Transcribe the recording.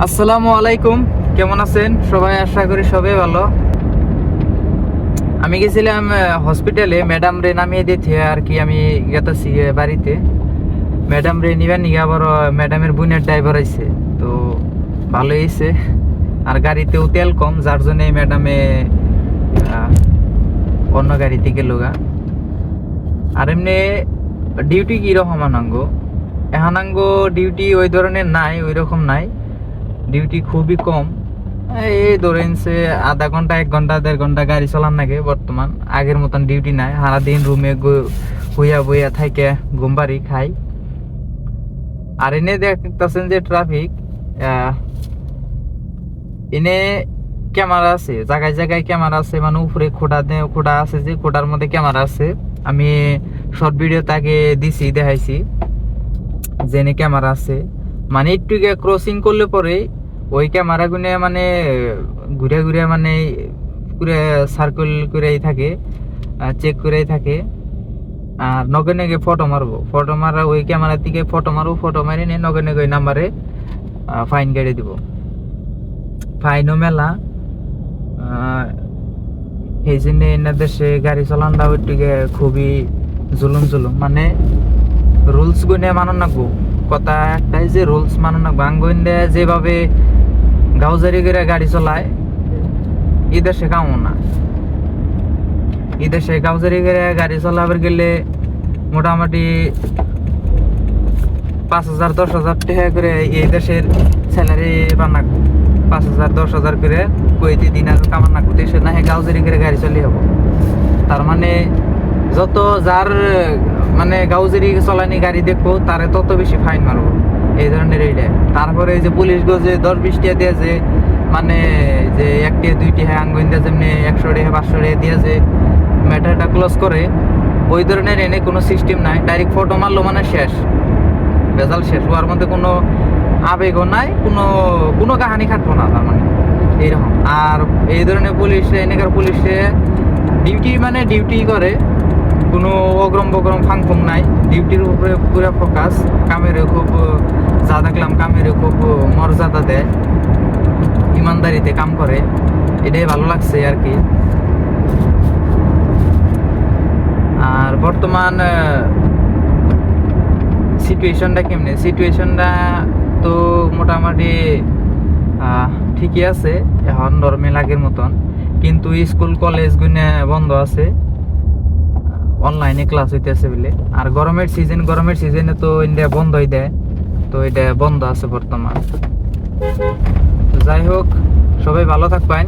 আসসালামু আলাইকুম, কেমন আছেন সবাই? আশা করি সবাই ভালো। আমি গেছিলাম হসপিটালে, ম্যাডাম রে নামিয়ে দিতে আর কি। আমি গেতেছি বাড়িতে, ম্যাডাম রে নিবার নিয়ে আবার ম্যাডামের বোনের ড্রাইভার আইছে, তো ভালো হয়েছে। আর গাড়িতেও তেল কম, যার জন্য ম্যাডামে অন্য গাড়িতে গেল গা। আর এমনি ডিউটি কিরকম আনাঙ্গ? এহানাঙ্গ ডিউটি ওই ধরনের নাই, ওই রকম নাই, ডিউটি খুবই কম। এই ধরেন সে আধা ঘন্টা 1 ঘন্টা 1.5 ঘন্টা গাড়ি চালান লাগে। বর্তমান আগের মতন ডিউটি নাই, সারাদিন রুমে বইয়া বইয়া থাইকে ঘুম পাড়ি খাই। আর এনে দেখতেছেন যে ট্রাফিক, এনে ক্যামেরা আছে, জায়গায় জায়গায় ক্যামেরা আছে, মানে উপরে খোঁড়া আছে, যে খোঁড়ার মধ্যে ক্যামেরা আছে। আমি শর্ট ভিডিও তাকে দিছি, দেখাইছি যে এনে ক্যামেরা আছে। মানে একটু ক্রসিং করলে পরে ওই ক্যামেরা গুনে মানে ঘুরে ঘুরে মানে পুরো সার্কেল করেই থাকে, চেক করেই থাকে। আর নগে নগে ফটো মারবো, ফটো মারা ওই ক্যামেরা থেকে ফটো মারবো, ফটো মারি নিয়ে নগে নগে ওই নাম্বারে ফাইন কেটে দিব। ফাইনও মেলা, এই জন্য এনার দেশে গাড়ি চালানটা ওইটিকে খুবই জুলুম জুলুম। মানে রুলস গুনে মানো নাকবো, কথা একটাই যে রুলস মানো নাকবো। আঙ্গুইন্দে যেভাবে গাউজারি করে গাড়ি চলায়, এই দেশে কামো না। এই দেশে গাউজারি করে গাড়ি চলাবার গেলে মোটামুটি 5,000 10,000 টাকা করে এই দেশের স্যালারি বানাক। 5,000 10,000 করে কইতে দিন আর কামান না করতে, সে না গাউজারি করে গাড়ি চলে হবো। তার মানে যত যার মানে গাউজারি চলানি গাড়ি দেখবো, তারে তত বেশি ফাইন মারবো, এই ধরনের এইটা। তারপরে যে পুলিশ গজে 10-20 টাকা দিয়ে যে মানে যে 1 টাকা 2 টাকা আঙ্গুইন দিয়ে যেমনি 100 টাকা 500 টাকা দিয়ে যে ম্যাটারটা ক্লোজ করে, ওই ধরনের এনে কোনো সিস্টেম নাই। ডাইরেক্ট ফটো মারলো মানে শেষ, রেজাল্ট শেষ। ওর মধ্যে কোনো আবেগও নাই, কোনো কোনো কাহানি খাটবো না, তার মানে এইরকম। আর এই ধরনের পুলিশ, এনেকার পুলিশে ডিউটি মানে ডিউটি করে, কোনো অগ্রম বগ্রম ফাংফুং নাই, ডিউটির উপরে পুরো ফোকাস। কামেরও খুব যা দেখলাম, কামেরও খুব মর্যাদা দেয়, ইমানদারিতে কাম করে, এটাই ভালো লাগছে আর কি। আর বর্তমান সিচুয়েশনটা কেমনে? সিচুয়েশনটা তো মোটামুটি ঠিকই আছে, এখন নর্মাল আগের মতন। কিন্তু স্কুল কলেজ গুনে বন্ধ আছে, অনলাইনে ক্লাস হইতেছে বলে। আর গরমের সিজনে তো ইন্ডিয়া বন্ধই দেয়, তো এটা বন্ধ আছে বর্তমান। যাই হোক, সবাই ভালো থাকবেন।